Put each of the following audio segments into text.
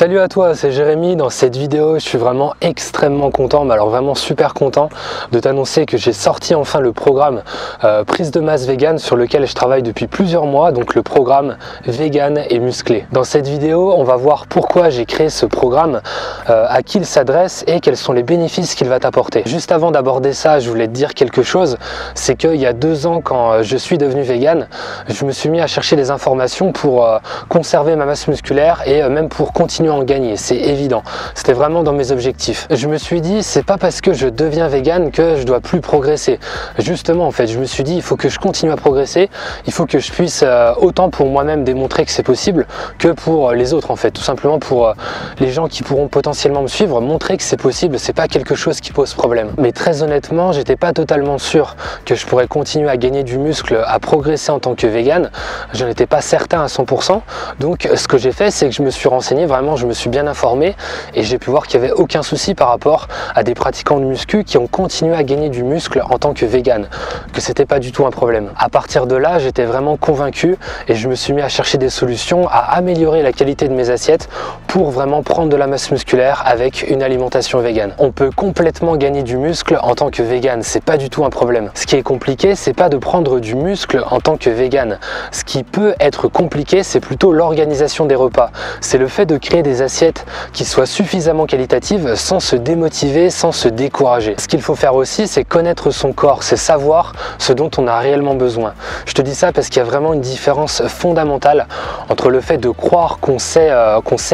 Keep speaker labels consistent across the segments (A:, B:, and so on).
A: Salut à toi, c'est Jérémy. Dans cette vidéo, je suis vraiment extrêmement content, mais alors vraiment super content de t'annoncer que j'ai sorti enfin le programme prise de masse vegan sur lequel je travaille depuis plusieurs mois, donc le programme vegan et musclé. Dans cette vidéo, on va voir pourquoi j'ai créé ce programme, à qui il s'adresse et quels sont les bénéfices qu'il va t'apporter. Juste avant d'aborder ça, je voulais te dire quelque chose, c'est qu'il y a 2 ans, quand je suis devenu vegan, je me suis mis à chercher des informations pour conserver ma masse musculaire et même pour continuer à en gagner, c'est évident. C'était vraiment dans mes objectifs. Je me suis dit, c'est pas parce que je deviens vegan que je dois plus progresser. Justement, en fait, je me suis dit, il faut que je continue à progresser, il faut que je puisse autant pour moi-même démontrer que c'est possible que pour les autres, en fait. Tout simplement pour les gens qui pourront potentiellement me suivre, montrer que c'est possible, c'est pas quelque chose qui pose problème. Mais très honnêtement, j'étais pas totalement sûr que je pourrais continuer à gagner du muscle, à progresser en tant que vegan. Je n'étais pas certain à 100%. Donc, ce que j'ai fait, c'est que je me suis renseigné, vraiment, je me suis bien informé et j'ai pu voir qu'il n'y avait aucun souci par rapport à des pratiquants de muscu qui ont continué à gagner du muscle en tant que vegan, que c'était pas du tout un problème. À partir de là, j'étais vraiment convaincu et je me suis mis à chercher des solutions, à améliorer la qualité de mes assiettes pour vraiment prendre de la masse musculaire avec une alimentation vegan. On peut complètement gagner du muscle en tant que vegan, c'est pas du tout un problème. Ce qui est compliqué, c'est pas de prendre du muscle en tant que vegan. Ce qui peut être compliqué, c'est plutôt l'organisation des repas. C'est le fait de créer des assiettes qui soient suffisamment qualitatives sans se démotiver, sans se décourager. Ce qu'il faut faire aussi, c'est connaître son corps, c'est savoir ce dont on a réellement besoin. Je te dis ça parce qu'il y a vraiment une différence fondamentale entre le fait de croire qu'on sait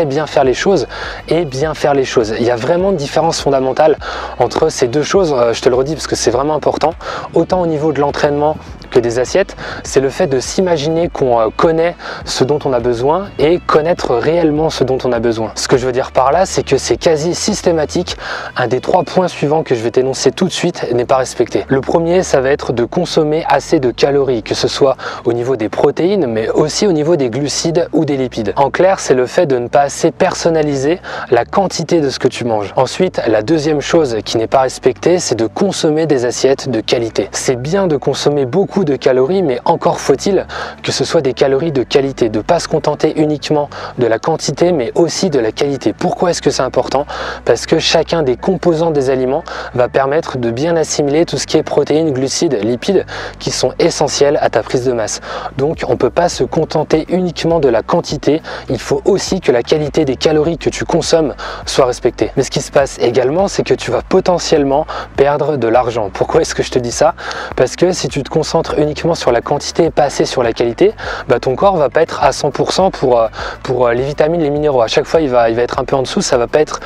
A: bien faire les choses et bien faire les choses. Il y a vraiment une différence fondamentale entre ces deux choses, je te le redis parce que c'est vraiment important, autant au niveau de l'entraînement que des assiettes, c'est le fait de s'imaginer qu'on connaît ce dont on a besoin et connaître réellement ce dont on a besoin. Ce que je veux dire par là, c'est que c'est quasi systématique. Un des 3 points suivants que je vais t'énoncer tout de suite n'est pas respecté. Le premier, ça va être de consommer assez de calories, que ce soit au niveau des protéines, mais aussi au niveau des glucides ou des lipides. En clair, c'est le fait de ne pas assez personnaliser la quantité de ce que tu manges. Ensuite, la deuxième chose qui n'est pas respectée, c'est de consommer des assiettes de qualité. C'est bien de consommer beaucoup de calories, mais encore faut-il que ce soit des calories de qualité, de ne pas se contenter uniquement de la quantité, mais aussi de la qualité. Pourquoi est-ce que c'est important? Parce que chacun des composants des aliments va permettre de bien assimiler tout ce qui est protéines, glucides, lipides, qui sont essentiels à ta prise de masse. Donc on ne peut pas se contenter uniquement de la quantité, il faut aussi que la qualité des calories que tu consommes soit respectée. Mais ce qui se passe également, c'est que tu vas potentiellement perdre de l'argent. Pourquoi est-ce que je te dis ça? Parce que si tu te concentres uniquement sur la quantité et pas assez sur la qualité, ton corps va pas être à 100% pour les vitamines, les minéraux. À chaque fois, il va être un peu en dessous, ça va pas être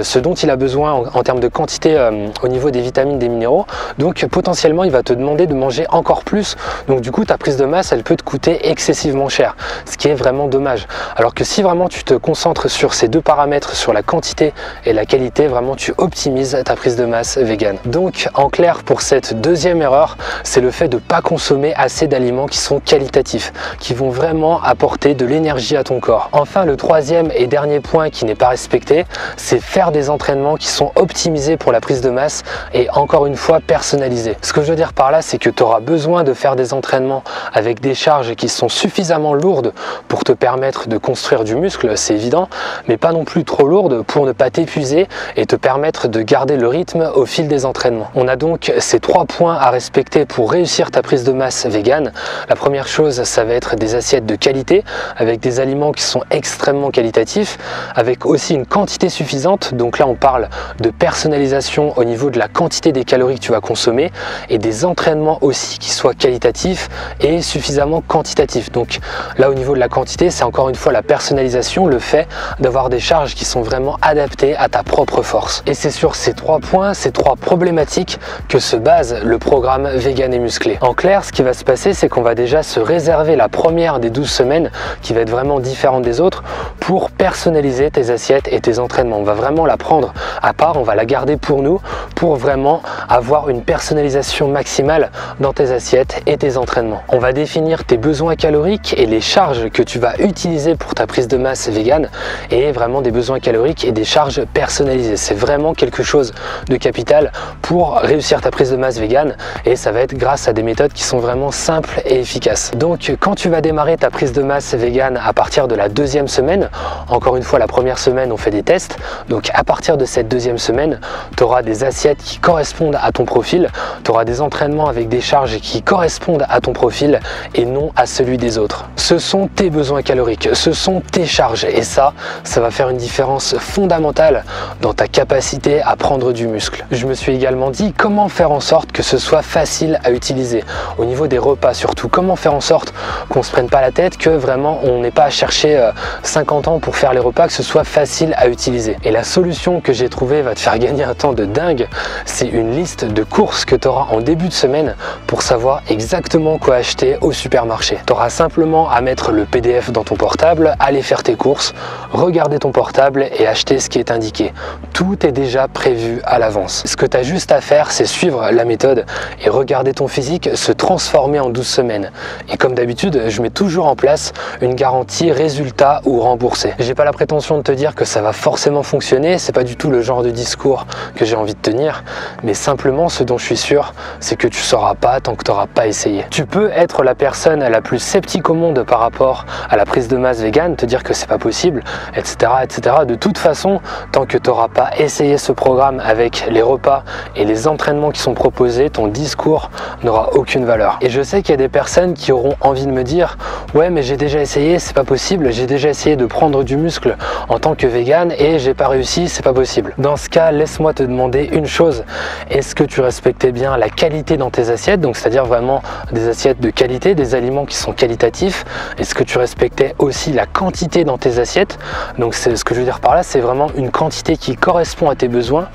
A: ce dont il a besoin en termes de quantité au niveau des vitamines, des minéraux. Donc potentiellement, il va te demander de manger encore plus. Donc du coup, ta prise de masse, elle peut te coûter excessivement cher, ce qui est vraiment dommage. Alors que si vraiment tu te concentres sur ces 2 paramètres, sur la quantité et la qualité, vraiment tu optimises ta prise de masse vegan. Donc en clair, pour cette deuxième erreur, c'est le fait de pas consommer assez d'aliments qui sont qualitatifs, qui vont vraiment apporter de l'énergie à ton corps. Enfin, le troisième et dernier point qui n'est pas respecté, c'est faire des entraînements qui sont optimisés pour la prise de masse et encore une fois personnalisés. Ce que je veux dire par là, c'est que tu auras besoin de faire des entraînements avec des charges qui sont suffisamment lourdes pour te permettre de construire du muscle, c'est évident, mais pas non plus trop lourdes pour ne pas t'épuiser et te permettre de garder le rythme au fil des entraînements. On a donc ces 3 points à respecter pour réussir ta prise de masse vegan. La première chose, ça va être des assiettes de qualité avec des aliments qui sont extrêmement qualitatifs, avec aussi une quantité suffisante. Donc là, on parle de personnalisation au niveau de la quantité des calories que tu vas consommer et des entraînements aussi qui soient qualitatifs et suffisamment quantitatifs. Donc là, au niveau de la quantité, c'est encore une fois la personnalisation, le fait d'avoir des charges qui sont vraiment adaptées à ta propre force. Et c'est sur ces 3 points, ces 3 problématiques que se base le programme vegan et musclé. En clair, ce qui va se passer, c'est qu'on va déjà se réserver la première des 12 semaines qui va être vraiment différente des autres pour personnaliser tes assiettes et tes entraînements. On va vraiment la prendre à part, on va la garder pour nous pour vraiment avoir une personnalisation maximale dans tes assiettes et tes entraînements. On va définir tes besoins caloriques et les charges que tu vas utiliser pour ta prise de masse vegan et vraiment des besoins caloriques et des charges personnalisées. C'est vraiment quelque chose de capital pour réussir ta prise de masse vegan et ça va être grâce à des méthodes qui sont vraiment simples et efficaces. Donc quand tu vas démarrer ta prise de masse vegan à partir de la deuxième semaine, encore une fois la première semaine on fait des tests, donc à partir de cette deuxième semaine, tu auras des assiettes qui correspondent à ton profil, tu auras des entraînements avec des charges qui correspondent à ton profil et non à celui des autres. Ce sont tes besoins caloriques, ce sont tes charges et ça va faire une différence fondamentale dans ta capacité à prendre du muscle. Je me suis également dit comment faire en sorte que ce soit facile à utiliser au niveau des repas, surtout comment faire en sorte qu'on se prenne pas la tête, que vraiment on n'ait pas à chercher 50 ans pour faire les repas, que ce soit facile à utiliser. Et la solution que j'ai trouvée va te faire gagner un temps de dingue, c'est une liste de courses que tu auras en début de semaine pour savoir exactement quoi acheter au supermarché. Tu auras simplement à mettre le PDF dans ton portable, aller faire tes courses, regarder ton portable et acheter ce qui est indiqué. Tout est déjà prévu à l'avance. Ce que tu as juste à faire, c'est suivre la méthode et regarder ton physique se transformer en 12 semaines. Et comme d'habitude, je mets toujours en place une garantie résultat ou remboursé. J'ai pas la prétention de te dire que ça va forcément fonctionner, c'est pas du tout le genre de discours que j'ai envie de tenir, mais simplement ce dont je suis sûr, c'est que tu sauras pas tant que tu n'auras pas essayé. Tu peux être la personne la plus sceptique au monde par rapport à la prise de masse vegan, te dire que c'est pas possible, etc., etc. De toute façon, tant que tu n'auras pas essayé ce programme avec les repas et les entraînements qui sont proposés, ton discours n'aura aucune valeur. Et je sais qu'il y a des personnes qui auront envie de me dire ouais mais j'ai déjà essayé, c'est pas possible, j'ai déjà essayé de prendre du muscle en tant que vegan et j'ai pas réussi, c'est pas possible. Dans ce cas, laisse-moi te demander une chose, est-ce que tu respectais bien la qualité dans tes assiettes, donc c'est-à-dire vraiment des assiettes de qualité, des aliments qui sont qualitatifs? Est-ce que tu respectais aussi la quantité dans tes assiettes? Donc c'est ce que je veux dire par là, c'est vraiment une quantité qui correspond à tes besoins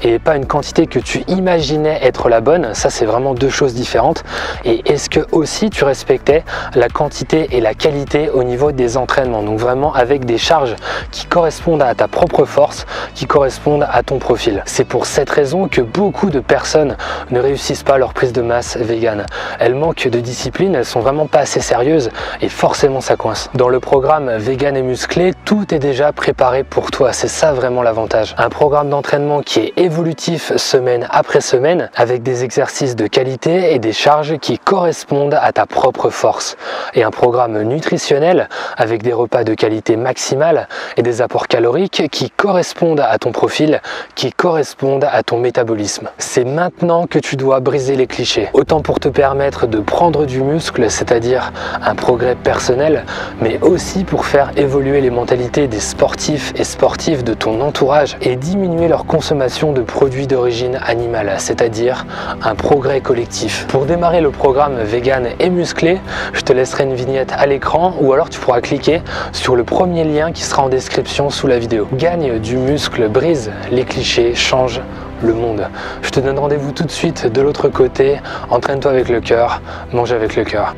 A: et pas une quantité que tu imaginais être la bonne. Ça c'est vraiment deux choses différentes. Et est-ce que aussi tu respectais la quantité et la qualité au niveau des entraînements, donc vraiment avec des charges qui correspondent à ta propre force, qui correspondent à ton profil? C'est pour cette raison que beaucoup de personnes ne réussissent pas leur prise de masse vegan. Elles manquent de discipline, elles sont vraiment pas assez sérieuses et forcément ça coince. Dans le programme Vegan et Musclé, tout est déjà préparé pour toi, c'est ça vraiment l'avantage. Un programme d'entraînement qui est évolutif semaine après semaine avec des exercices de qualité et des charges qui correspondent à ta propre force. Et un programme nutritionnel avec des repas de qualité maximale et des apports caloriques qui correspondent à ton profil, qui correspondent à ton métabolisme. C'est maintenant que tu dois briser les clichés. Autant pour te permettre de prendre du muscle, c'est-à-dire un progrès personnel, mais aussi pour faire évoluer les mentalités des sportifs et sportives de ton entourage et diminuer leur consommation de produits d'origine animale, c'est-à-dire un progrès collectif. Pour démarrer le programme Vegan et Musclé, je te laisserai une vignette à l'écran ou alors tu pourras cliquer sur le premier lien qui sera en description sous la vidéo. Gagne du muscle, brise les clichés, change le monde. Je te donne rendez-vous tout de suite de l'autre côté. Entraîne-toi avec le cœur, mange avec le cœur.